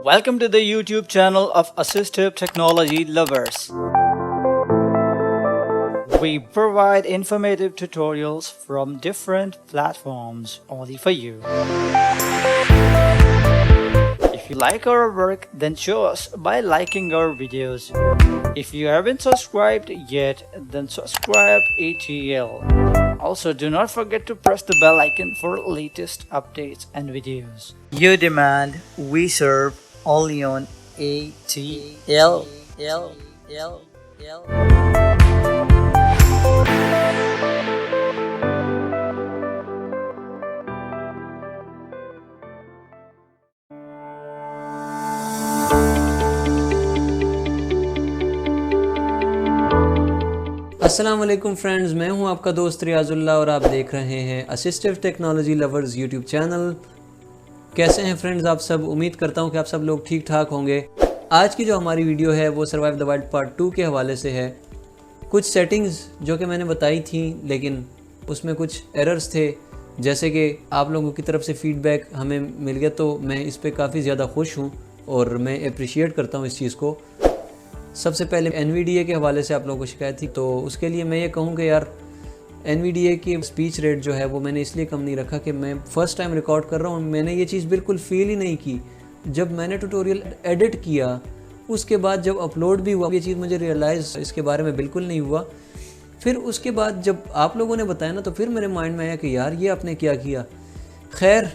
Welcome to the YouTube channel of Assistive Technology Lovers. We provide informative tutorials from different platforms only for you. If you like our work, then show us by liking our videos. If you haven't subscribed yet, then subscribe ATL. Also, do not forget to press the bell icon for latest updates and videos. You demand, we serve, only on ATL. अस्सलाम वालेकुम friends, मैं हूं आपका दोस्त रियाजुल्लाह और आप देख रहे हैं assistive technology lovers YouTube channel. कैसे हैं फ्रेंड्स आप सब? उम्मीद करता हूं कि आप सब लोग ठीक ठाक होंगे। आज की जो हमारी वीडियो है वो सर्वाइव द वाइल्ड पार्ट 2 के हवाले से है। कुछ सेटिंग्स जो कि मैंने बताई थी लेकिन उसमें कुछ एरर्स थे, जैसे कि आप लोगों की तरफ से फ़ीडबैक हमें मिल गया, तो मैं इस पर काफ़ी ज़्यादा खुश हूँ और मैं अप्रिशिएट करता हूँ इस चीज़ को। सबसे पहले NVDA के हवाले से आप लोगों को शिकायत थी, तो उसके लिए मैं ये कहूँ कि यार NVDA की स्पीच रेट जो है वो मैंने इसलिए कम नहीं रखा कि मैं फ़र्स्ट टाइम रिकॉर्ड कर रहा हूँ। मैंने ये चीज़ बिल्कुल फील ही नहीं की। जब मैंने ट्यूटोरियल एडिट किया उसके बाद जब अपलोड भी हुआ ये चीज़ मुझे रियलाइज़ इसके बारे में बिल्कुल नहीं हुआ। फिर उसके बाद जब आप लोगों ने बताया ना, तो फिर मेरे माइंड में आया कि यार ये आपने क्या किया। खैर,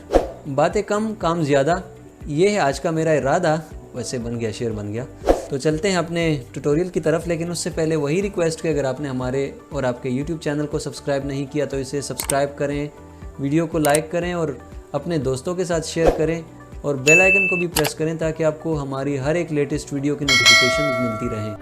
बातें कम काम ज़्यादा, ये है आज का मेरा इरादा। वैसे बन गया, शेर बन गया। तो चलते हैं अपने ट्यूटोरियल की तरफ, लेकिन उससे पहले वही रिक्वेस्ट कि अगर आपने हमारे और आपके YouTube चैनल को सब्सक्राइब नहीं किया तो इसे सब्सक्राइब करें, वीडियो को लाइक करें और अपने दोस्तों के साथ शेयर करें और बेल आइकन को भी प्रेस करें ताकि आपको हमारी हर एक लेटेस्ट वीडियो की नोटिफिकेशन मिलती रहें।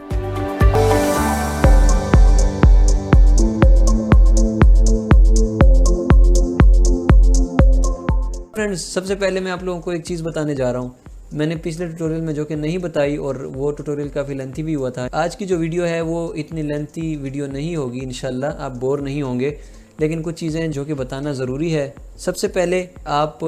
फ्रेंड्स, सबसे पहले मैं आप लोगों को एक चीज़ बताने जा रहा हूँ। मैंने पिछले ट्यूटोरियल में जो कि नहीं बताई और वो ट्यूटोरियल काफ़ी लेंथी भी हुआ था। आज की जो वीडियो है वो इतनी लेंथी वीडियो नहीं होगी, इंशाल्लाह आप बोर नहीं होंगे, लेकिन कुछ चीज़ें जो कि बताना ज़रूरी है। सबसे पहले आप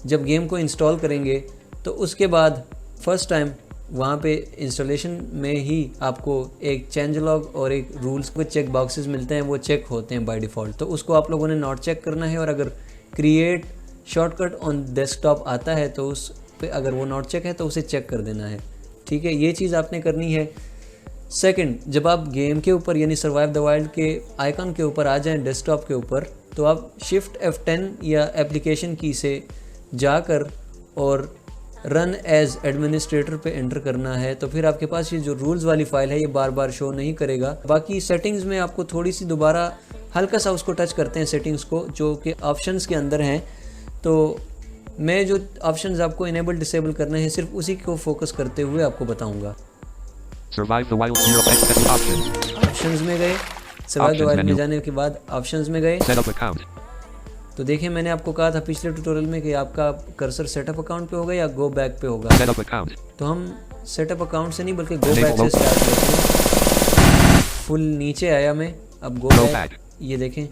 जब गेम को इंस्टॉल करेंगे तो उसके बाद फ़र्स्ट टाइम वहाँ पे इंस्टॉलेशन में ही आपको एक चेंज लॉग और एक रूल्स के चेक बॉक्सेस मिलते हैं, वो चेक होते हैं बाय डिफ़ॉल्ट। तो उसको आप लोगों ने नॉट चेक करना है और अगर क्रिएट शॉर्टकट ऑन डेस्कटॉप आता है तो उस पे अगर वो नॉट चेक है तो उसे चेक कर देना है। ठीक है, ये चीज़ आपने करनी है। सेकंड, जब आप गेम के ऊपर यानी सर्वाइव द वाइल्ड के आइकन के ऊपर आ जाएं डेस्कटॉप के ऊपर, तो आप शिफ्ट F10 या एप्लीकेशन की से जाकर और रन एज एडमिनिस्ट्रेटर पे एंटर करना है। तो फिर आपके पास ये जो रूल्स वाली फ़ाइल है ये बार बार शो नहीं करेगा। बाकी सेटिंग्स में आपको थोड़ी सी दोबारा हल्का सा उसको टच करते हैं सेटिंग्स को, जो कि ऑप्शंस के अंदर हैं। तो मैं जो ऑप्शंस आपको इनेबल डिसेबल करने हैं सिर्फ उसी को फोकस करते हुए आपको बताऊंगा। ऑप्शंस में गए, सर्वाइव द वाइल्ड में जाने के बाद ऑप्शंस में गए तो देखिए मैंने आपको कहा था पिछले ट्यूटोरियल में कि आपका कर्सर सेटअप अकाउंट पे होगा या गो बैक पे होगा। तो हम सेटअप अकाउंट से नहीं बल्कि गो बैक से स्टार्ट करते हैं। फुल नीचे आया मैं, अब गो बैक। ये देखें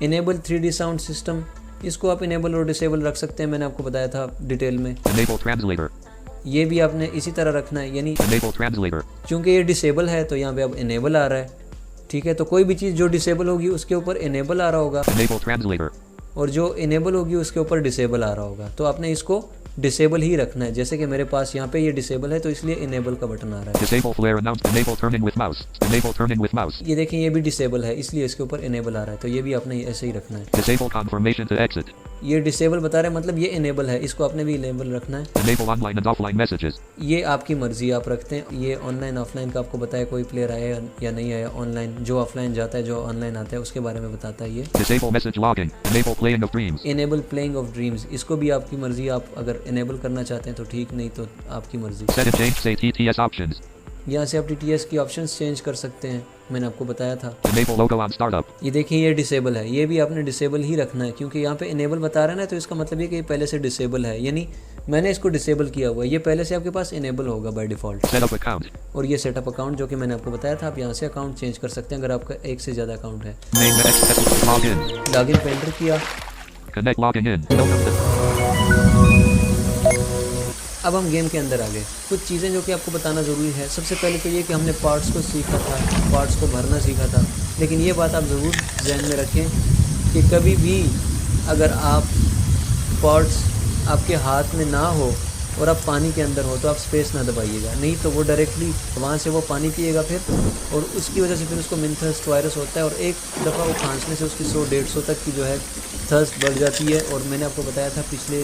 इनेबल 3D साउंड सिस्टम, इसको आप इनेबल और डिसेबल रख सकते हैं, मैंने आपको बताया था डिटेल में। ये भी आपने इसी तरह रखना है, यानी चूंकि ये डिसेबल है तो यहाँ पे अब इनेबल आ रहा है। ठीक है, तो कोई भी चीज़ जो डिसेबल होगी उसके ऊपर इनेबल आ रहा होगा और जो इनेबल होगी उसके ऊपर डिसेबल आ रहा होगा। तो आपने इसको डिसेबल ही रखना है। जैसे कि मेरे पास यहाँ पे ये डिसेबल है तो इसलिए इनेबल का बटन आ रहा है। ये देखें ये भी डिसेबल है इसलिए इसके ऊपर इनेबल आ रहा है, तो ये भी आपने ऐसे ही रखना है। ये डिसेबल बता रहे हैं मतलब ये इनेबल है, इसको आपने भी इनेबल रखना है। ये आपकी मर्जी, आप रखते हैं। ये ऑनलाइन ऑफलाइन का आपको बताया, कोई प्लेयर आया या नहीं आया, ऑनलाइन जो ऑफलाइन जाता है जो ऑनलाइन आता है उसके बारे में बताता है। ये इनेबल प्लेइंग ऑफ ड्रीम्स, इसको भी आपकी मर्जी, आप अगर इनेबल करना चाहते हैं तो ठीक, नहीं तो आपकी मर्जी। यहाँ से आप TTS की ऑप्शंस चेंज कर सकते हैं, मैंने आपको बताया था। ये देखिए ये डिसेबल है, ये भी आपने डिसेबल ही रखना है क्योंकि यहाँ पे इनेबल बता रहा है ना, तो इसका मतलब ये कि पहले से डिसेबल है, यानी मैंने इसको डिसेबल किया हुआ है। ये पहले से आपके पास इनेबल होगा बाय डिफ़ॉल्ट। और ये सेटअप अकाउंट जो कि मैंने आपको बताया था, आप यहाँ से अकाउंट चेंज कर सकते हैं अगर आपका एक से ज़्यादा अकाउंट है। लॉगिन पे एंटर किया, अब हम गेम के अंदर आ गए। कुछ चीज़ें जो कि आपको बताना ज़रूरी है। सबसे पहले तो ये कि हमने पार्ट्स को सीखा था, पार्ट्स को भरना सीखा था, लेकिन ये बात आप ज़रूर ध्यान में रखें कि कभी भी अगर आप पार्ट्स आपके हाथ में ना हो और आप पानी के अंदर हो तो आप स्पेस ना दबाइएगा, नहीं तो वो डायरेक्टली वहाँ से वो पानी पिएगा फिर, और उसकी वजह से फिर उसको मिनथर्स्ट वायरस होता है और एक दफ़ा वो खांसने से उसकी 100-150 तक की जो है थर्स्ट बढ़ जाती है। और मैंने आपको बताया था पिछले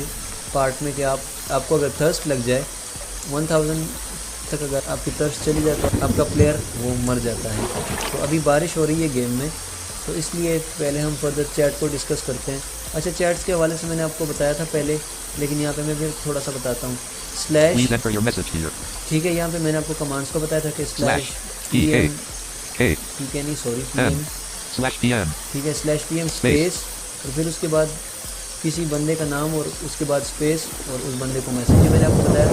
पार्ट में कि आपको अगर थर्स्ट लग जाए 1000 तक अगर आपकी थर्स्ट चली जाए तो आपका प्लेयर वो मर जाता है। तो अभी बारिश हो रही है गेम में, तो इसलिए पहले हम फर्दर चैट को डिस्कस करते हैं। अच्छा, चैट्स के हवाले से मैंने आपको बताया था पहले, लेकिन यहाँ पे मैं फिर थोड़ा सा बताता हूँ। स्लैश, ठीक है, यहाँ पे मैंने आपको कमांड्स को बताया था कि स्लैश PM, ठीक है नहीं सॉरी PM, ठीक है, स्लैश PM स्पेस और फिर उसके बाद किसी बंदे का नाम और उसके बाद स्पेस और उस बंदे को मैसेज। ये मैंने आपको बताया था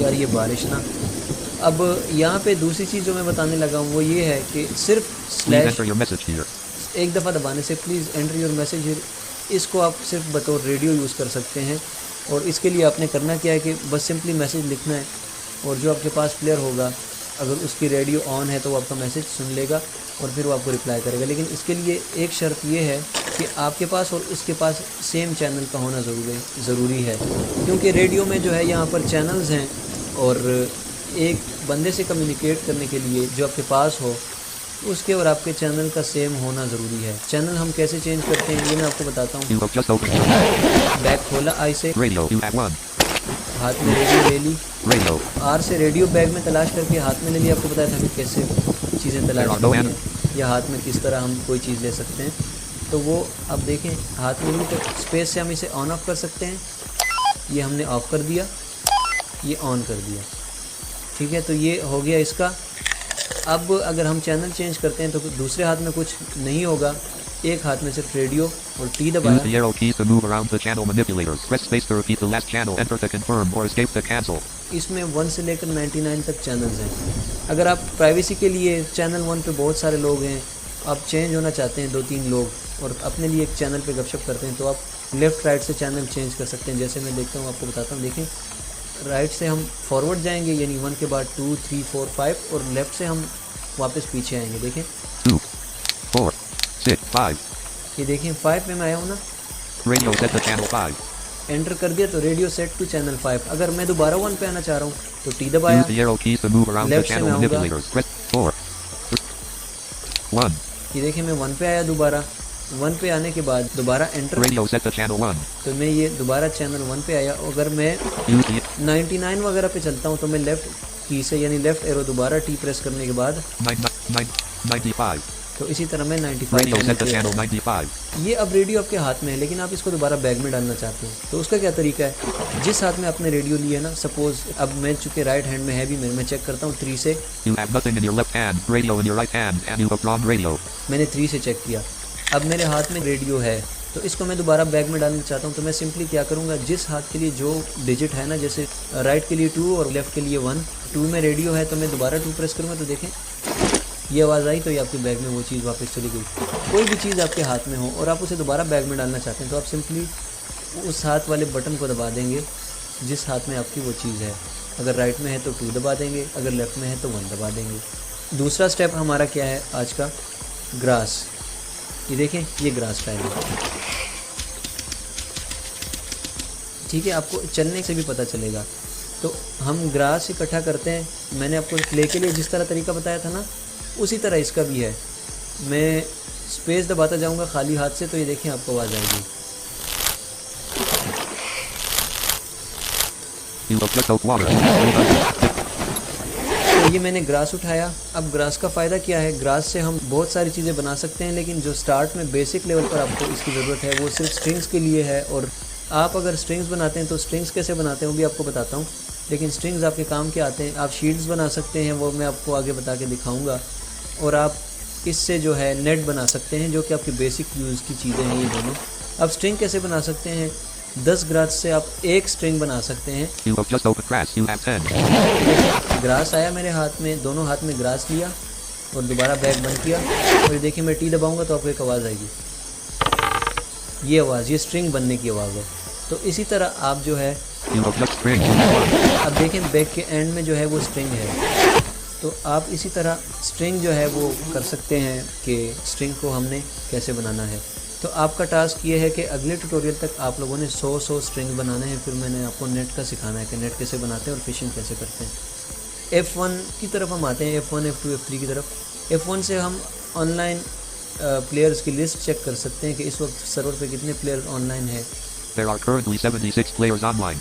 यार, ये बारिश ना। अब यहाँ पे दूसरी चीज़ जो मैं बताने लगा हूँ वो ये है कि सिर्फ स्लैश एक दफ़ा दबाने से please enter your message here, इसको आप सिर्फ बतौर रेडियो यूज़ कर सकते हैं। और इसके लिए आपने करना क्या है कि बस सिंपली मैसेज लिखना है और जो आपके पास प्लेयर होगा अगर उसकी रेडियो ऑन है तो वो आपका मैसेज सुन लेगा और फिर वो आपको रिप्लाई करेगा। लेकिन इसके लिए एक शर्त ये है कि आपके पास और उसके पास सेम चैनल का होना ज़रूरी है, क्योंकि रेडियो में जो है यहाँ पर चैनल्स हैं और एक बंदे से कम्युनिकेट करने के लिए जो आपके पास हो उसके और आपके चैनल का सेम होना ज़रूरी है। चैनल हम कैसे चेंज करते हैं ये मैं आपको बताता हूँ। बैक खोला, आई से हाथ में रेडियो ले ली, आर से रेडियो बैग में तलाश करके हाथ में ले लिया। आपको बताया था कि कैसे चीज़ें तलाश करनी है या हाथ में किस तरह हम कोई चीज़ ले सकते हैं। तो वो अब देखें हाथ में ली तो स्पेस से हम इसे ऑन ऑफ कर सकते हैं। ये हमने ऑफ कर दिया, ये ऑन कर दिया, ठीक है, तो ये हो गया इसका। अब अगर हम चैनल चेंज करते हैं तो दूसरे हाथ में कुछ नहीं होगा, एक हाथ में सिर्फ रेडियो और टी दबाया। इसमें 1 से लेकर 99 तक चैनल्स हैं। अगर आप प्राइवेसी के लिए चैनल 1 पे बहुत सारे लोग हैं, आप चेंज होना चाहते हैं 2-3 लोग और अपने लिए एक चैनल पे गपशप करते हैं तो आप लेफ़्ट राइट से चैनल चेंज कर सकते हैं। जैसे मैं देखता हूँ, आपको बताता हूँ। देखें, राइट से हम फॉरवर्ड जाएंगे यानी 1 के बाद 2, 3, 4, 5 और लेफ़्ट से हम वापस पीछे आएंगे। देखें 2, 4, 6, 5, ये देखें 5 में मैं आया हूँ ना, radio set to channel 5, enter कर दिया तो रेडियो सेट टू चैनल 5। अगर मैं दोबारा 1 पे आना चाह रहा हूँ तो टी दबाया, use the arrow keys to move around the left से channel मैं आऊँगा। manipulators, press 4, 1, ये देखें मैं 1 पे आया, दोबारा 1 पे आने के बाद दोबारा enter, radio set to channel 1, तो मैं ये दोबारा चैनल 1 पे आया। अगर मैं use the 99 वगैरह पे चलता हूँ तो मैं लेफ़्ट की से यानी लेफ़्ट एरो दोबारा टी प्रेस करने के बाद 95, तो इसी तरह मैं 95 radio set to पे channel आया। 95, ये अब रेडियो आपके हाथ में है लेकिन आप इसको दोबारा बैग में डालना चाहते हैं तो उसका क्या तरीका है। जिस हाथ में आपने रेडियो लिया ना, सपोज अब मैं चूँकि राइट हैंड में है भी, मैं चेक करता हूँ 3 से, you have nothing in your left hand, radio in your right hand, and you have wrong radio. मैंने 3 से चेक किया, अब मेरे हाथ में रेडियो है तो इसको मैं दोबारा बैग में डालना चाहता हूँ तो मैं सिंपली क्या करूँगा, जिस हाथ के लिए जो डिजिट है ना, जैसे राइट के लिए 2 और लेफ़्ट के लिए 1, 2 में रेडियो है तो मैं दोबारा 2 प्रेस करूँगा तो देखें ये आवाज़ आई तो ये आपके बैग में वो चीज़ वापस चली गई। कोई भी चीज़ आपके हाथ में हो और आप उसे दोबारा बैग में डालना चाहते हैं तो आप सिंपली उस हाथ वाले बटन को दबा देंगे जिस हाथ में आपकी वो चीज़ है। अगर राइट में है तो 2 दबा देंगे, अगर लेफ़्ट में है तो 1 दबा देंगे। दूसरा स्टेप हमारा क्या है आज का, ग्रास। ये देखें ये ग्रास टाइम है, ठीक है, आपको चलने से भी पता चलेगा। तो हम ग्रास इकट्ठा करते हैं। मैंने आपको प्ले के लिए जिस तरह तरीका बताया था ना, उसी तरह इसका भी है। मैं स्पेस दबाता जाऊंगा खाली हाथ से तो ये देखें आपको आवाज़ आएगी। तो ये मैंने ग्रास उठाया। अब ग्रास का फ़ायदा क्या है, ग्रास से हम बहुत सारी चीज़ें बना सकते हैं, लेकिन जो स्टार्ट में बेसिक लेवल पर आपको इसकी ज़रूरत है वो सिर्फ स्ट्रिंग्स के लिए है। और आप अगर स्ट्रिंग्स बनाते हैं तो स्ट्रिंग्स कैसे बनाते हैं वो भी आपको बताता हूँ, लेकिन स्ट्रिंग्स आपके काम के आते हैं। आप शीट्स बना सकते हैं, वो मैं आपको आगे बता के दिखाऊंगा। और आप इससे जो है नेट बना सकते हैं, जो कि आपकी बेसिक यूज़ की चीज़ें हैं ये दोनों। अब स्ट्रिंग कैसे बना सकते हैं, 10 ग्रास से आप एक स्ट्रिंग बना सकते हैं। You have just opened grass, you have 10. Grass आया मेरे हाथ में, दोनों हाथ में ग्रास लिया और दोबारा बैग बंद किया और देखिए मैं टी दबाऊंगा तो आपको एक आवाज़ आएगी। ये आवाज़, ये स्ट्रिंग बनने की आवाज़ है। तो इसी तरह आप जो है You have just string F1. अब देखें बैक के एंड में जो है वो स्ट्रिंग है, तो आप इसी तरह स्ट्रिंग जो है वो कर सकते हैं कि स्ट्रिंग को हमने कैसे बनाना है। तो आपका टास्क ये है कि अगले ट्यूटोरियल तक आप लोगों ने 100 स्ट्रिंग बनाने हैं, फिर मैंने आपको नेट का सिखाना है कि नेट कैसे बनाते हैं और फिशिंग कैसे करते हैं। F1 की तरफ हम आते हैं, F1 F2 F3 की तरफ। F1 से हम ऑनलाइन प्लेयर्स की लिस्ट चेक कर सकते हैं कि इस वक्त सर्वर पे कितने प्लेयर्स ऑनलाइन है। There are currently 76 players online.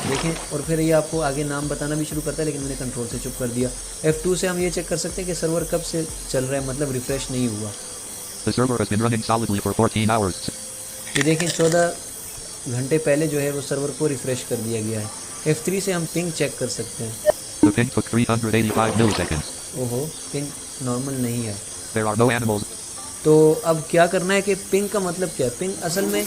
देखें, और फिर ये आपको आगे नाम बताना भी शुरू करता है, लेकिन मैंने कंट्रोल से चुप कर दिया। F2 से हम ये चेक कर सकते हैं कि सर्वर कब से चल रहा है, मतलब रिफ़्रेश नहीं हुआ। The server has been running solidly for 14 hours. ये देखें 14 घंटे पहले जो है वो सर्वर को रिफ़्रेश कर दिया गया है। F3 से हम पिंग चेक कर सकते हैं। The ping took 385 milliseconds. ओहो, पिंग नॉर्मल नहीं है। There are no animals. तो अब क्या करना है कि पिंग का मतलब क्या है। पिंग असल में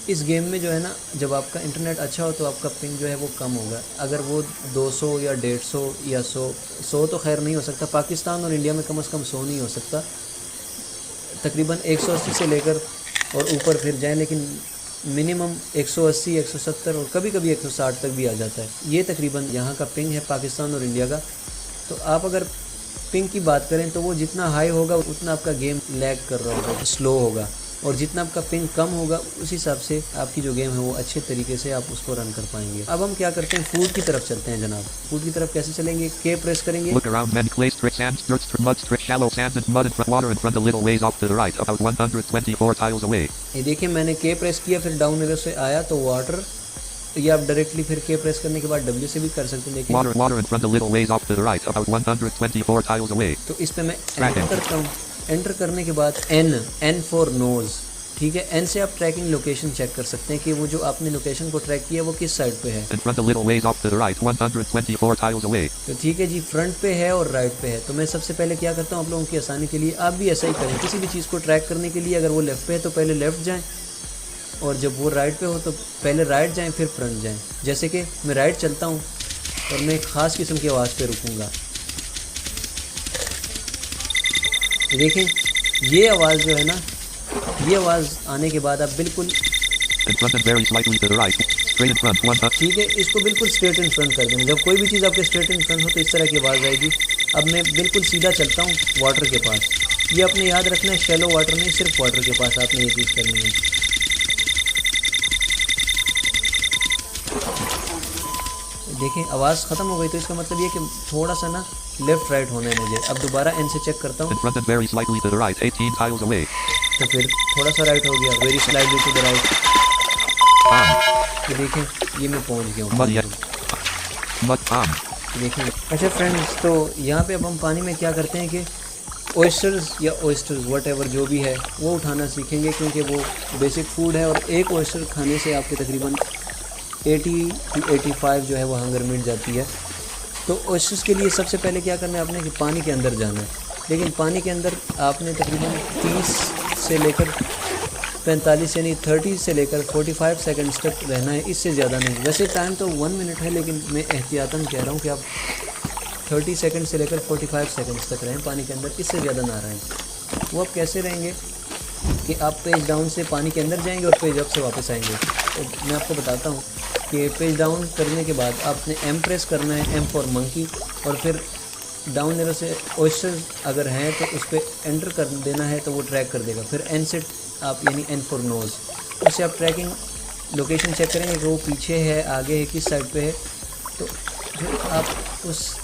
इस गेम में जो है ना, जब आपका इंटरनेट अच्छा हो तो आपका पिंग जो है वो कम होगा। अगर वो 200 या 150 या 100 तो खैर नहीं हो सकता, पाकिस्तान और इंडिया में कम से कम 100 नहीं हो सकता, तकरीबन 180 से लेकर और ऊपर फिर जाए, लेकिन मिनिमम 180, 170 और कभी कभी 160 तक भी आ जाता है। ये तकरीबन यहाँ का पिंग है पाकिस्तान और इंडिया का। तो आप अगर पिंग की बात करें तो वो जितना हाई होगा उतना आपका गेम लैग कर रहा होगा, स्लो होगा, और जितना आपका पिंग कम होगा उस हिसाब से आपकी जो गेम है वो अच्छे तरीके से आप उसको रन कर पाएंगे। अब हम क्या करते हैं, फूड की तरफ चलते हैं जनाब। फूड की तरफ कैसे चलेंगे, के प्रेस करेंगे। Look around men, clay strips, sand strips, mud strips, shallow sand and mud and water in front a little ways off to the right, about 124 tiles away. ये देखिए मैंने के प्रेस किया, फिर डाउन एरो से आया तो वाटर, ये आप डायरेक्टली फिर के प्रेस करने के बाद W से भी कर सकते हैं। देखिए Water in front a little ways off to the right, about 124 tiles away. तो इस पे मैं एंटर करता हूँ। एंटर करने के बाद N फॉर नोज, ठीक है। N से आप ट्रैकिंग लोकेशन चेक कर सकते हैं कि वो जो आपने लोकेशन को ट्रैक किया वो किस साइड पे है। In front a little ways off to the right, 124 tiles away. तो ठीक है जी, फ्रंट पे है और राइट पे है। तो मैं सबसे पहले क्या करता हूँ, आप लोगों की आसानी के लिए आप भी ऐसा ही करें। किसी भी चीज़ को ट्रैक करने के लिए अगर वो लेफ़्ट पे है तो पहले लेफ़्ट जाएँ, और जब वो राइट पे हो तो पहले राइट जाएं फिर फ्रंट जाएं। जैसे कि मैं राइट चलता हूं और मैं एक ख़ास किस्म की आवाज़ पे रुकूंगा। देखें ये आवाज़ जो है ना, ये आवाज़ आने के बाद आप बिल्कुल In front and very slightly to the right, straight in front, 100. ठीक है, इसको बिल्कुल स्ट्रेट इन फ्रंट कर देना। जब कोई भी चीज़ आपके स्ट्रेट इन फ्रंट हो तो इस तरह की आवाज़ आएगी। अब मैं बिल्कुल सीधा चलता हूँ वाटर के पास। ये आपने याद रखना है, शैलो वाटर नहीं, सिर्फ वाटर के पास आपने ये चीज़ करनी है। देखें आवाज़ ख़त्म हो गई, तो इसका मतलब ये कि थोड़ा सा ना लेफ़्ट राइट होना है मुझे। अब दोबारा N से चेक करता हूँ, In front and very slightly to the right, 18 tiles away. तो फिर थोड़ा सा राइट हो गया, very slightly to the right. ये देखें ये मैं पहुँच गया हूँ। Mud, mud palm. देखें अच्छा फ्रेंड्स, तो यहाँ पे अब हम पानी में क्या करते हैं कि ऑयस्टर्स या ऑयस्टर्स वट जो भी है वो उठाना सीखेंगे, क्योंकि वो बेसिक फूड है और एक ऑयस्टर खाने से आपके तकरीबन 80 to 85 जो है वो हंगर मिट जाती है। तो ऑयस्टर्स के लिए सबसे पहले क्या करना है आपने कि पानी के अंदर जाना है, लेकिन पानी के अंदर आपने तकरीबन 30 से लेकर 45 यानी 30 से लेकर 45 सेकंड्स तक रहना है, इससे ज़्यादा नहीं। वैसे टाइम तो 1 मिनट है, लेकिन मैं एहतियातन कह रहा हूँ कि आप 30 सेकंड से लेकर 45 सेकंड्स तक रहें पानी के अंदर, इससे ज़्यादा ना रहें। वो आप कैसे रहेंगे कि आप पेज डाउन से पानी के अंदर जाएंगे और पेज अप से वापस आएंगे। तो मैं आपको बताता हूँ कि पेज डाउन करने के बाद आपने M प्रेस करना है, M फॉर मंकी, और फिर डाउन एरो से ऑयस्टर अगर हैं तो उस पर एंटर कर देना है तो वो ट्रैक कर देगा। फिर N से आप यानी N फॉर नोज़, उससे आप ट्रैकिंग लोकेशन चेक करेंगे कि वो पीछे है, आगे है, किस साइड पे है। तो फिर आप उस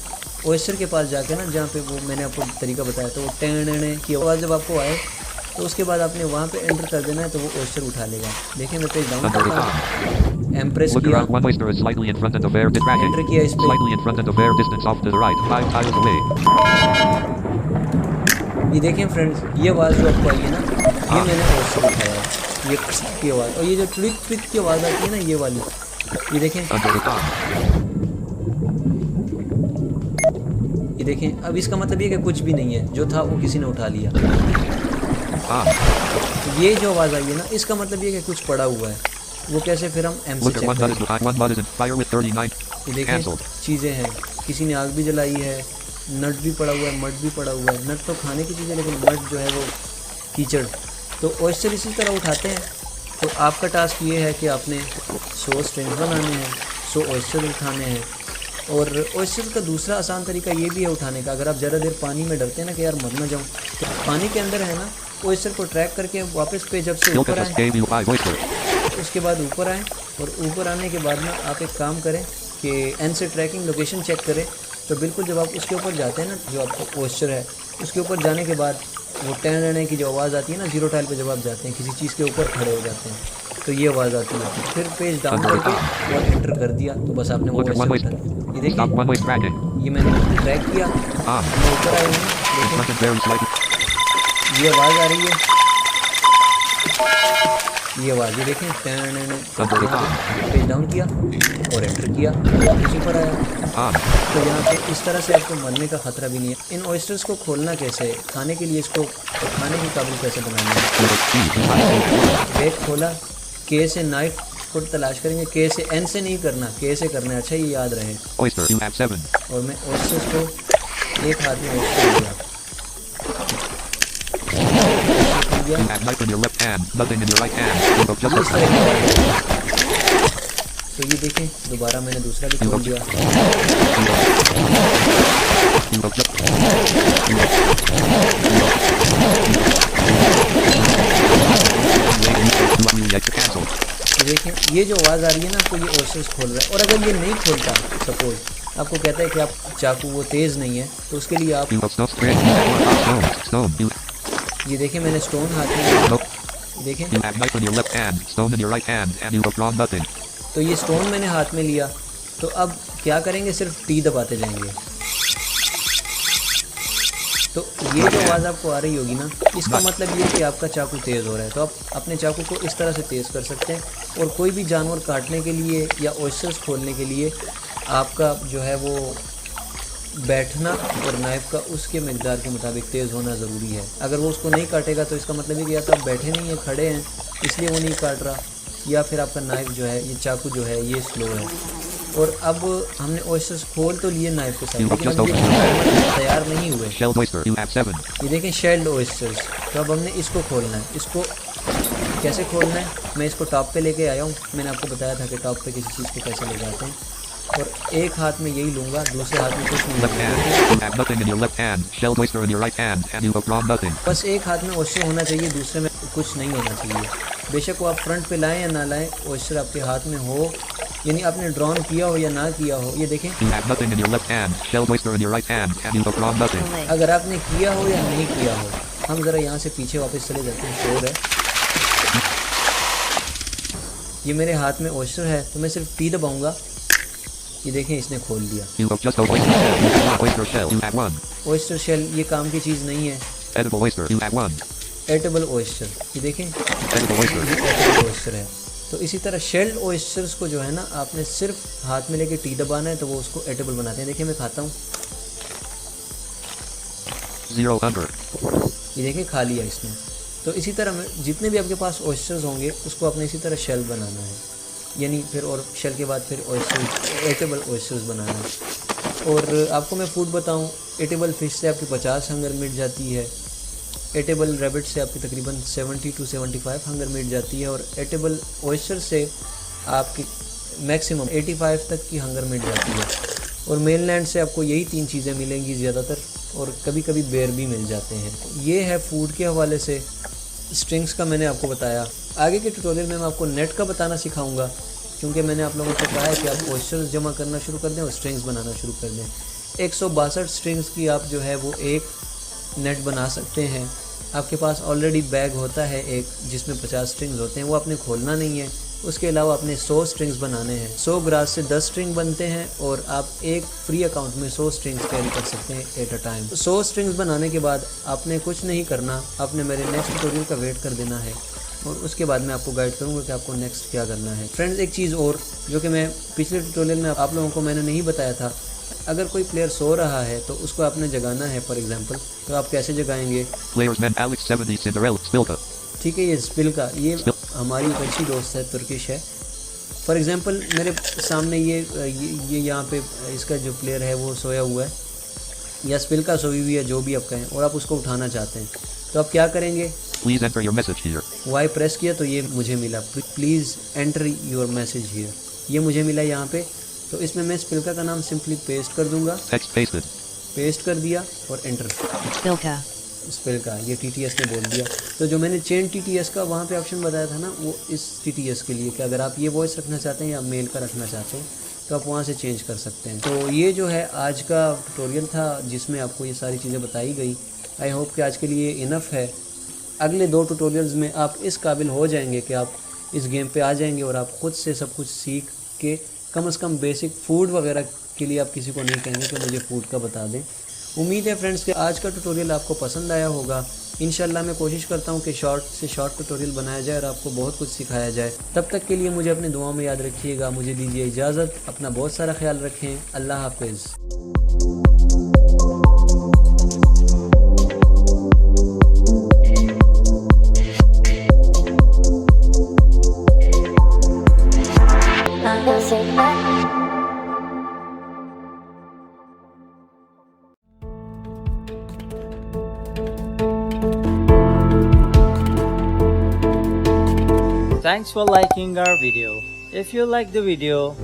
ऑयस्टर के पास जाके ना, जहाँ पे वो मैंने आपको तरीका बताया, तो वो टेने की आवाज़ जब आपको आए तो उसके बाद आपने वहाँ पे एंटर कर देना है तो वो ऑयस्टर उठा लेगा। देखें मैं पेज डाउन करता हूँ, M प्रेस Look किया, around, one oyster is slightly in front and a fair bit tracking. Enter किया इस पे, Slightly in front and a fair distance off to the right, 5 tiles away. ये देखें friends, ये आवाज़ जो आपको आई है ना, ये मैंने ऑयस्टर उठाया है, ये की आवाज़, और ये जो ट्विक ट्विक की आवाज़ आती है ना, ये वाली, ये देखें, Under the palm. ये देखें। अब इसका मतलब ये कि कुछ भी नहीं है, जो था वो किसी ने उठा लिया। Palm. ये जो आवाज़ आई है ना, इसका मतलब ये कि कुछ पड़ा हुआ है। वो कैसे, फिर हम M से Look at check one mud is करेंगे। behind, one mud is in fire with 39. ये देखें Cancelled. चीज़ें हैं, किसी ने आग भी जलाई है, नट भी पड़ा हुआ है, मड भी पड़ा हुआ है। नट तो खाने की चीज़ है, लेकिन मड जो है वो कीचड़। तो ऑयस्टर इसी तरह उठाते हैं तो आपका टास्क ये है कि आपने 100 स्ट्रिंग्स बनाने हैं, 100 ऑयस्टर उठाने हैं। और ऑयस्टर का दूसरा आसान तरीका ये भी है उठाने का, अगर आप ज़्यादा देर पानी में डरते हैं ना कि यार मर ना जाऊँ, तो पानी के अंदर है ना ऑयस्टर को ट्रैक करके वापस पे जब से ऊपर आए, उसके बाद ऊपर आएँ, और ऊपर आने के बाद ना आप एक काम करें कि एन से ट्रैकिंग लोकेशन चेक करें। तो बिल्कुल जब आप उसके ऊपर जाते हैं ना, जो आपका ऑयस्टर है उसके ऊपर जाने के बाद वो टहन रहने की जो आवाज़ आती है ना, 0 टाइल पे जब आप जाते हैं किसी चीज़ के ऊपर खड़े हो जाते हैं तो ये आवाज़ आती है। फिर पेज डाउन करके और एंटर कर दिया तो बस आपने वो ऑयस्टर उठा लिया। ये देखिए ये मैंने ट्रैक किया, मैं ऊपर आया हूँ, देखिए ये आवाज़ आ रही है, ये आवाज़ ये देखें, पेज डाउन किया और एंटर किया, वापस ऊपर आया। तो यहाँ पे इस तरह से आपको मरने का ख़तरा भी नहीं है। इन ऑयस्टर्स को खोलना कैसे है, खाने के लिए इसको खाने के काबिल कैसे बनाना है। बैग खोला, के से नाइफ को तलाश करेंगे, के से एन से नहीं करना, के से करना है, अच्छा ये याद रहे। और मैं ऑयस्टर्स को एक हाथ में ऑयस्टर लिया, तो ये देखें दोबारा मैंने दूसरा भी खोल दिया। देखें ये जो आवाज़ आ रही है ना, आपको ये ऑयस्टर्स खोल रहा है। और अगर ये नहीं खोलता, सपोज आपको कहता है कि आप चाकू वो तेज़ नहीं है, तो उसके लिए आप ये देखें मैंने स्टोन हाथ में, देखें तो ये स्टोन मैंने हाथ में लिया। तो अब क्या करेंगे, सिर्फ टी दबाते जाएंगे। तो ये जो आवाज़ आपको आ रही होगी ना, इसका मतलब ये है कि आपका चाकू तेज़ हो रहा है। तो आप अपने चाकू को इस तरह से तेज़ कर सकते हैं। और कोई भी जानवर काटने के लिए या ऑयस्टर्स खोलने के लिए आपका जो है वो बैठना और नाइफ़ का उसके मकदार के मुताबिक तेज़ होना ज़रूरी है। अगर वो उसको नहीं काटेगा तो इसका मतलब ये कि या तो आप बैठे नहीं हैं, खड़े हैं, इसलिए वो नहीं काट रहा, या फिर आपका नाइफ़ जो है, ये चाकू जो है, ये स्लो है। और अब हमने ऑयस्टर्स खोल तो लिए नाइफ़ के साथ, लेकिन तैयार नहीं हुए। ये देखें शेल्ड ऑयस्टर्स। तो अब हमने इसको खोलना है। इसको कैसे खोलना है, मैं इसको टॉप पे लेके आया हूँ। मैंने आपको बताया था कि टॉप पे किसी चीज़ को कैसे ले जाते हैं। और एक हाथ में यही लूँगा, दूसरे हाथ में कुछ नहीं लूँगा। बस एक हाथ में ऑयस्टर होना चाहिए, दूसरे में कुछ नहीं होना चाहिए। बेशक वो आप फ्रंट पे लाएं या ना लाएं, ऑयस्टर आपके हाथ में हो, यानी आपने ड्रॉन किया हो या ना किया हो। ये देखें अगर आपने किया हो या नहीं किया हो। हम ज़रा यहाँ से पीछे वापस चले जाते हैं, शोर है। ये मेरे हाथ में ऑयस्टर है तो मैं सिर्फ टी दबाऊँगा, ये देखें इसने खोल दिया। ऑयस्टर शेल ये काम की चीज़ नहीं है। एटेबल ऑयस्टर, ये देखें एटेबल ऑयस्टर है। तो इसी तरह शेल्ड ऑयस्टर्स को जो है ना, आपने सिर्फ हाथ में लेके टी दबाना है तो वो उसको एटेबल बनाते हैं। देखिए मैं खाता हूँ, ये देखें खा लिया इसने। तो इसी तरह जितने भी आपके पास ऑयस्टर्स होंगे उसको आपने इसी तरह शेल बनाना है, यानी फिर और शेल के बाद फिर ऑयस्टर एटेबल ऑयस्टर्स बनाना है। और आपको मैं फूड बताऊं, एटेबल फ़िश से आपकी 50 हंगर मिट जाती है, एटेबल रैबिट से आपकी तकरीबन 70 to 75 हंगर मिट जाती है, और एटेबल ऑयस्टर से आपकी मैक्सिमम 85 तक की हंगर मिट जाती है। और मेनलैंड से आपको यही 3 चीज़ें मिलेंगी ज़्यादातर, और कभी कभी बेर भी मिल जाते हैं। ये है फूड के हवाले से। स्ट्रिंग्स का मैंने आपको बताया। आगे के ट्यूटोरियल में मैं आपको नेट का बताना सिखाऊंगा, क्योंकि मैंने आप लोगों को कहा है कि आप ऑयस्टर्स जमा करना शुरू कर दें और स्ट्रिंग्स बनाना शुरू कर दें। 162 स्ट्रिंग्स की आप जो है वो एक नेट बना सकते हैं। आपके पास ऑलरेडी बैग होता है एक, जिसमें 50 स्ट्रिंग्स होते हैं, वो आपने खोलना नहीं है। उसके अलावा आपने 100 स्ट्रिंग्स बनाने हैं। 100 ग्रास से 10 स्ट्रिंग बनते हैं और आप एक फ्री अकाउंट में 100 स्ट्रिंग्स कैरी कर सकते हैं एट अ टाइम। 100 स्ट्रिंग्स बनाने के बाद आपने कुछ नहीं करना, आपने मेरे नेक्स्ट ट्यूटोरियल का वेट कर देना है, और उसके बाद मैं आपको गाइड करूंगा कि आपको नेक्स्ट क्या करना है। फ्रेंड्स, एक चीज़ और जो कि मैं पिछले ट्यूटोरियल में आप लोगों को मैंने नहीं बताया था, अगर कोई प्लेयर सो रहा है तो उसको आपने जगाना है। फॉर एग्जांपल, तो आप कैसे जगाएंगे? ठीक है, ये स्पिल्का, ये हमारी एक अच्छी दोस्त है, तुर्किश है। फॉर एग्जांपल मेरे सामने ये यहाँ पे इसका जो प्लेयर है वो सोया हुआ है, या स्पिल्का सोई हुई है, जो भी आप कहें, और आप उसको उठाना चाहते हैं, तो आप क्या करेंगे? Please enter your message here. Y press किया तो ये मुझे मिला, please enter your message here, ये मुझे मिला यहाँ पे। तो इसमें मैं स्पिल्का का नाम सिंपली पेस्ट कर दूंगा, Text pasted. पेस्ट कर दिया और एंटर। स्पिल्का ये TTS ने बोल दिया। तो जो मैंने चेन TTS का वहाँ पे ऑप्शन बताया था ना, वो इस TTS के लिए कि अगर आप ये वॉइस रखना चाहते हैं या मेल का रखना चाहते हैं तो आप वहाँ से चेंज कर सकते हैं। तो ये जो है आज का ट्यूटोरियल था जिसमें आपको ये सारी चीज़ें बताई गई। आई होप कि आज के लिए इनफ है। अगले 2 ट्यूटोरियल्स में आप इस काबिल हो जाएंगे कि आप इस गेम पे आ जाएंगे और आप ख़ुद से सब कुछ सीख के कम से कम बेसिक फूड वगैरह के लिए आप किसी को नहीं कहेंगे कि मुझे फूड का बता दें। उम्मीद है फ्रेंड्स कि आज का ट्यूटोरियल आपको पसंद आया होगा। इंशाल्लाह मैं कोशिश करता हूँ कि शॉर्ट से शॉर्ट ट्यूटोरियल बनाया जाए और आपको बहुत कुछ सिखाया जाए। तब तक के लिए मुझे अपनी दुआ में याद रखिएगा। मुझे दीजिए इजाज़त, अपना बहुत सारा ख्याल रखें। अल्लाह हाफिज़। Thanks for liking our video. If you like the video,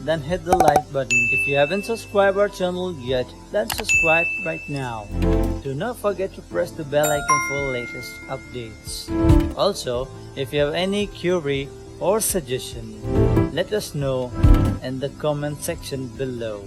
then hit the like button. If you haven't subscribed our channel yet, then subscribe right now. Do not forget to press the bell icon for latest updates. Also, if you have any query or suggestion, let us know in the comment section below.